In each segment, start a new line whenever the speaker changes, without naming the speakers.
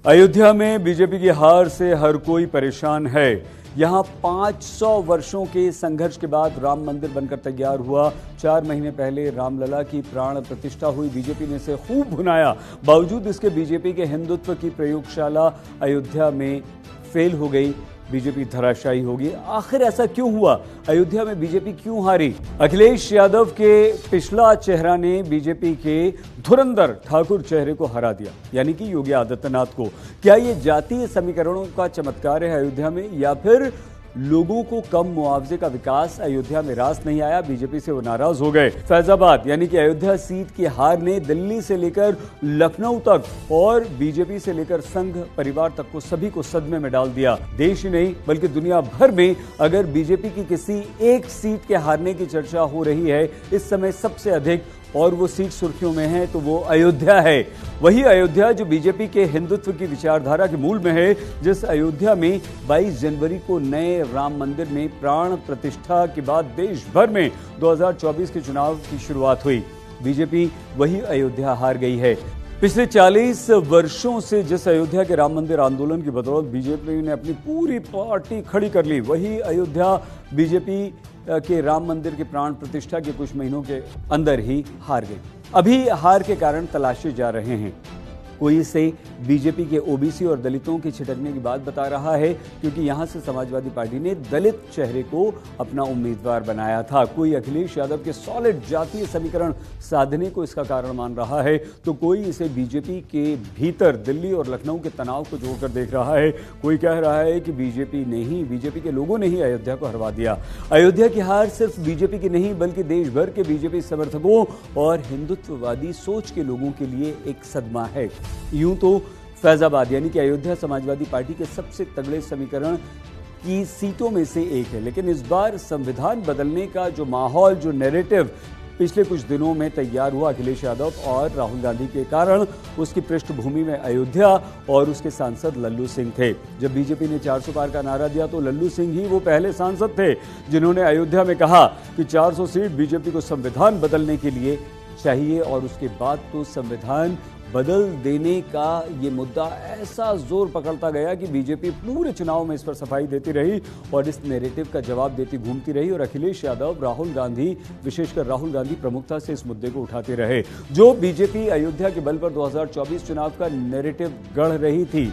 अयोध्या में बीजेपी की हार से हर कोई परेशान है। यहां 500 वर्षों के संघर्ष के बाद राम मंदिर बनकर तैयार हुआ। 4 महीने पहले रामलला की प्राण प्रतिष्ठा हुई। बीजेपी ने इसे खूब भुनाया। बावजूद इसके बीजेपी के हिंदुत्व की प्रयोगशाला अयोध्या में फेल हो गई। बीजेपी धराशायी होगी। आखिर ऐसा क्यों हुआ? अयोध्या में बीजेपी क्यों हारी? अखिलेश यादव के पिछला चेहरा ने बीजेपी के धुरंधर ठाकुर चेहरे को हरा दिया, यानी कि योगी आदित्यनाथ को। क्या ये जातीय समीकरणों का चमत्कार है अयोध्या में, या फिर लोगों को कम मुआवजे का विकास अयोध्या में रास नहीं आया? बीजेपी से वो नाराज हो गए। फैजाबाद यानी कि अयोध्या सीट की हार ने दिल्ली से लेकर लखनऊ तक और बीजेपी से लेकर संघ परिवार तक को सभी को सदमे में डाल दिया। देश ही नहीं बल्कि दुनिया भर में अगर बीजेपी की किसी एक सीट के हारने की चर्चा हो रही है इस समय सबसे अधिक, और वो सीट सुर्खियों में है, तो वो अयोध्या है। वही अयोध्या जो बीजेपी के हिंदुत्व की विचारधारा के मूल में है, जिस अयोध्या में 22 जनवरी को नए राम मंदिर में प्राण प्रतिष्ठा के बाद देश भर में 2024 के चुनाव की शुरुआत हुई। बीजेपी वही अयोध्या हार गई है। पिछले 40 वर्षों से जिस अयोध्या के राम मंदिर आंदोलन की बदौलत बीजेपी ने अपनी पूरी पार्टी खड़ी कर ली, वही अयोध्या बीजेपी के राम मंदिर के प्राण प्रतिष्ठा के कुछ महीनों के अंदर ही हार गई। अभी हार के कारण तलाशे जा रहे हैं। कोई इसे बीजेपी के ओबीसी और दलितों की छिटकने की बात बता रहा है, क्योंकि यहां से समाजवादी पार्टी ने दलित चेहरे को अपना उम्मीदवार बनाया था। कोई अखिलेश यादव के सॉलिड जातीय समीकरण साधने को इसका कारण मान रहा है, तो कोई इसे बीजेपी के भीतर दिल्ली और लखनऊ के तनाव को जोड़कर देख रहा है। कोई कह रहा है कि बीजेपी के लोगों ने ही अयोध्या को हरवा दिया। अयोध्या की हार सिर्फ बीजेपी की नहीं बल्कि देश भर के बीजेपी समर्थकों और हिंदुत्ववादी सोच के लोगों के लिए एक सदमा है। यूं तो फैजाबाद यानी कि अयोध्या समाजवादी पार्टी के सबसे तगड़े समीकरण की सीटों में से एक है, लेकिन इस बार संविधान बदलने का जो माहौल, जो नैरेटिव पिछले कुछ दिनों में तैयार हुआ अखिलेश यादव और राहुल गांधी के कारण, उसकी पृष्ठभूमि में अयोध्या और उसके सांसद लल्लू सिंह थे। जब बीजेपी ने 400 पार का नारा दिया तो लल्लू सिंह ही वो पहले सांसद थे जिन्होंने अयोध्या में कहा कि 400 सीट बीजेपी को संविधान बदलने के लिए चाहिए, और उसके बाद तो संविधान बदल देने का ये मुद्दा ऐसा जोर पकड़ता गया कि बीजेपी पूरे चुनाव में इस पर सफाई देती रही और इस नैरेटिव का जवाब देती घूमती रही, और अखिलेश यादव, राहुल गांधी, विशेषकर राहुल गांधी प्रमुखता से इस मुद्दे को उठाते रहे। जो बीजेपी अयोध्या के बल पर 2024 चुनाव का नैरेटिव गढ़ रही थी,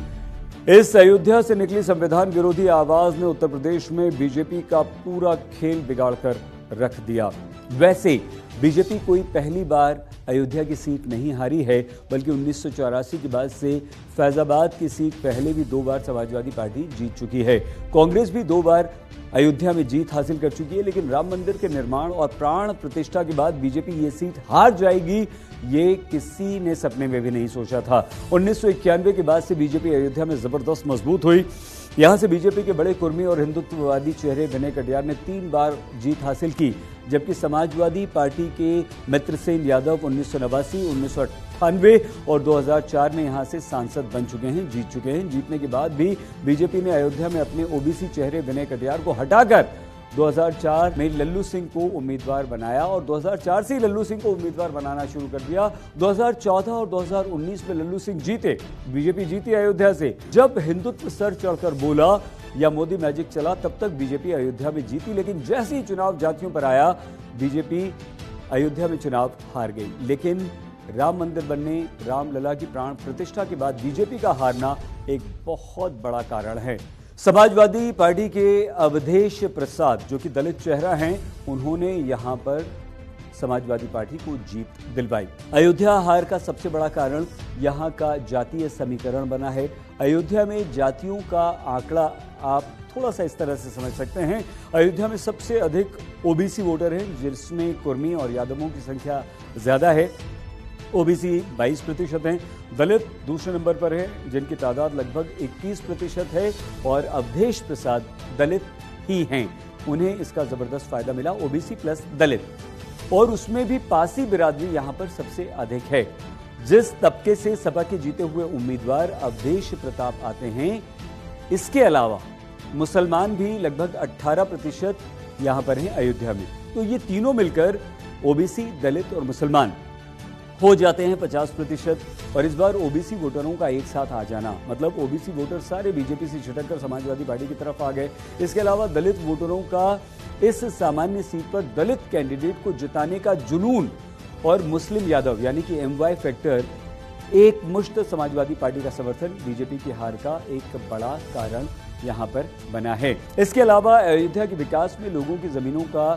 इस अयोध्या से निकली संविधान विरोधी आवाज ने उत्तर प्रदेश में बीजेपी का पूरा खेल बिगाड़कर रख दिया। वैसे बीजेपी कोई पहली बार अयोध्या की सीट नहीं हारी है, बल्कि 1984 के बाद से फैजाबाद की सीट पहले भी 2 बार समाजवादी पार्टी जीत चुकी है। कांग्रेस भी 2 बार अयोध्या में जीत हासिल कर चुकी है, लेकिन राम मंदिर के निर्माण और प्राण प्रतिष्ठा के बाद बीजेपी ये सीट हार जाएगी, ये किसी ने सपने में भी नहीं सोचा था। 1991 के बाद से बीजेपी अयोध्या में जबरदस्त मजबूत हुई। यहां से बीजेपी के बड़े कुर्मी और हिंदुत्ववादी चेहरे विनय कटियार ने 3 बार जीत हासिल की, जबकि समाजवादी पार्टी के मित्रसेन यादव 1989, 1998 और 2004 में यहां से सांसद बन चुके हैं, जीत चुके हैं। जीतने के बाद भी बीजेपी ने अयोध्या में अपने ओबीसी चेहरे विनय कटियार को हटाकर 2004 में लल्लू सिंह को उम्मीदवार बनाया, और 2004 से लल्लू सिंह को उम्मीदवार बनाना शुरू कर दिया। 2014 और 2019 में लल्लू सिंह जीते, बीजेपी जीती अयोध्या से। जब हिंदुत्व सर चढ़कर बोला या मोदी मैजिक चला, तब तक बीजेपी अयोध्या में जीती, लेकिन जैसे ही चुनाव जातियों पर आया, बीजेपी अयोध्या में चुनाव हार गई। लेकिन राम मंदिर बनने, रामलला की प्राण प्रतिष्ठा के बाद बीजेपी का हारना एक बहुत बड़ा कारण है। समाजवादी पार्टी के अवधेश प्रसाद, जो कि दलित चेहरा हैं, उन्होंने यहां पर समाजवादी पार्टी को जीत दिलवाई। अयोध्या हार का सबसे बड़ा कारण यहां का जातीय समीकरण बना है। अयोध्या में जातियों का आंकड़ा आप थोड़ा सा इस तरह से समझ सकते हैं। अयोध्या में सबसे अधिक ओबीसी वोटर हैं, जिसमें कुर्मी और यादवों की संख्या ज्यादा है। ओबीसी 22% हैं, दलित दूसरे नंबर पर है जिनकी तादाद लगभग 21% है, और अवधेश प्रसाद दलित ही हैं। उन्हें इसका जबरदस्त फायदा मिला, ओबीसी प्लस दलित, और उसमें भी पासी बिरादरी यहां पर सबसे अधिक है। जिस तबके से सपा के जीते हुए उम्मीदवार अवधेश प्रताप आते हैं, इसके अलावा मुसलमान भी लगभग 18% यहां पर हैं अयोध्या में। तो ये तीनों मिलकर ओबीसी, दलित और मुसलमान हो जाते हैं 50%। और इस बार ओबीसी वोटरों का एक साथ आ जाना, मतलब ओबीसी वोटर सारे बीजेपी से छिटक कर समाजवादी पार्टी की तरफ आ गए। इसके अलावा दलित वोटरों का इस सामान्य सीट पर दलित कैंडिडेट को जिताने का जुनून और मुस्लिम यादव यानी कि एमवाई फैक्टर एक मुश्त समाजवादी पार्टी का समर्थन बीजेपी की हार का एक बड़ा कारण यहां पर बना है। इसके अलावा अयोध्या के विकास में लोगों की जमीनों का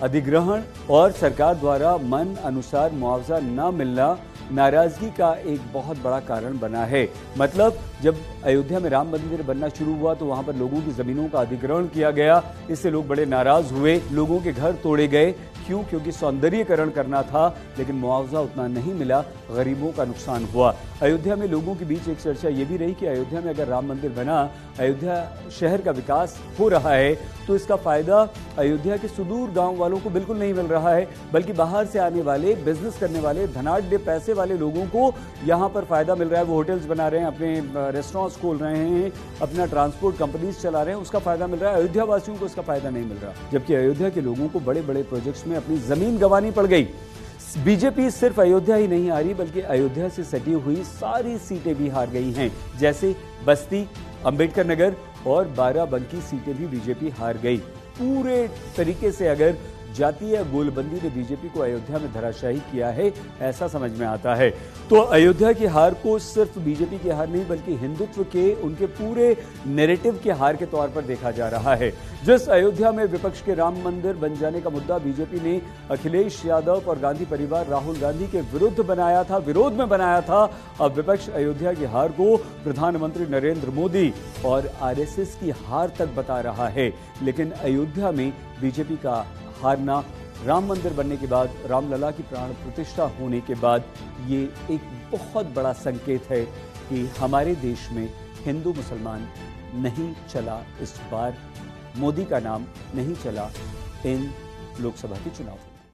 अधिग्रहण और सरकार द्वारा मन अनुसार मुआवजा न मिलना नाराजगी का एक बहुत बड़ा कारण बना है। मतलब जब अयोध्या में राम मंदिर बनना शुरू हुआ तो वहां पर लोगों की जमीनों का अधिग्रहण किया गया। इससे लोग बड़े नाराज हुए, लोगों के घर तोड़े गए। क्यों? क्योंकि सौंदर्यीकरण करना था लेकिन मुआवजा उतना नहीं मिला, गरीबों का नुकसान हुआ। अयोध्या में लोगों के बीच एक चर्चा ये भी रही कि अयोध्या में अगर राम मंदिर बना, अयोध्या शहर का विकास हो रहा है तो इसका फायदा अयोध्या के सुदूर गांव वालों को बिल्कुल नहीं मिल रहा है, बल्कि बाहर से आने वाले, बिजनेस करने वाले, धनाढ्य पैसे वाले लोगों को यहां पर फायदा मिल रहा है। वो होटल्स बना रहे हैं, अपने रेस्टोरेंट्स खोल रहे हैं, अपना ट्रांसपोर्ट कंपनीज चला रहे हैं, उसका फायदा मिल रहा है। अयोध्या वासियों को इसका फायदा नहीं मिल रहा, जबकि अयोध्या के लोगों को बड़े बड़े प्रोजेक्ट्स में अपनी जमीन गंवानी पड़ गई। बीजेपी सिर्फ अयोध्या ही नहीं हारी बल्कि अयोध्या से सटी हुई सारी सीटें भी हार गई हैं, जैसे बस्ती, अंबेडकर नगर और बाराबंकी सीटें भी बीजेपी हार गई। पूरे तरीके से अगर जातीय गोलबंदी ने बीजेपी को अयोध्या में धराशायी किया है, ऐसा समझ में आता है। तो अयोध्या की हार को सिर्फ बीजेपी की हार नहीं बल्कि हिंदुत्व के उनके पूरे नैरेटिव की हार के तौर पर देखा जा रहा है। जिस अयोध्या में विपक्ष के राम मंदिर बन जाने का मुद्दा बीजेपी ने अखिलेश यादव और गांधी परिवार राहुल गांधी के विरुद्ध बनाया था, विरोध में बनाया था, अब विपक्ष अयोध्या की हार को प्रधानमंत्री नरेंद्र मोदी और आरएसएस की हार तक बता रहा है। लेकिन अयोध्या में बीजेपी का हारना राम मंदिर बनने के बाद, रामलला की प्राण प्रतिष्ठा होने के बाद, ये एक बहुत बड़ा संकेत है कि हमारे देश में हिंदू मुसलमान नहीं चला। इस बार मोदी का नाम नहीं चला इन लोकसभा के चुनाव।